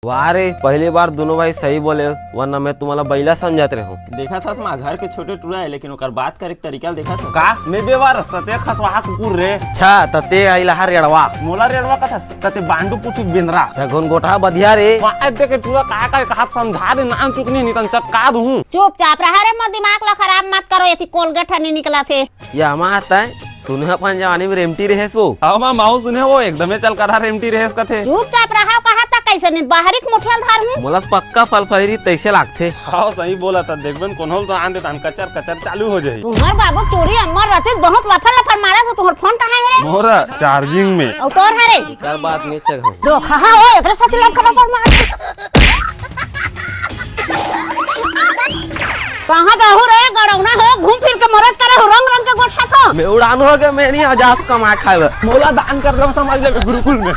वाह रे, पहली बार दोनों भाई सही बोले, वरना मैं तुम्हारा बैला समझाते रहूं। देखा था माँ घर के छोटे टूरा है, लेकिन ओकर बात करे के तरीका देखा था का मैं बेवार ते खसवा कुकुर रे अच्छा तते आइला हर रेड़वा मोला रेडवा कथा तते बांडू पुछु बिंद्रा घुन गोठा बधिया रे। वाह देखे टूरा का कहा समझा दे नाम चुकनी नहीं तन चटका दूं। चुपचाप रहा रे, मत दिमाग ला खराब मत करो, ये कोलगेट नहीं निकला थे। ये हमारा आता है सुने अपन जवानी में रेमटी रहे सो। हाँ माँ माऊ सुने वो एकदमे चल कर रेमटी रेस कथे। चुपचाप रहा, कहा था कैसे नहीं बाहरी मुठियल धार हूँ। मोला पक्का फल फलरी तैसे लागथे। हाँ सही बोला था, देखबन कोनोल तो आंदे तन कचर कचर चालू हो जाई। तुम्हार बाबू चोरी अमर रहते बहुत लफर लफर मारा तो तुम्हार फोन कहाँ है रे? मोरा चार्जिंग में और तोर है रे कर बात नहीं चल हूं जो कहा हो एकरे साथ लफर लफर मार कहाँ जाहू रे गड़ौना हो, घूम फिर के मरद करे हो रंग रंग के गोठा तो मैं उड़ान हो गया, मैं नहीं आजाद कमा खाए। मोला दान कर लो समाज ले गुरुकुल में।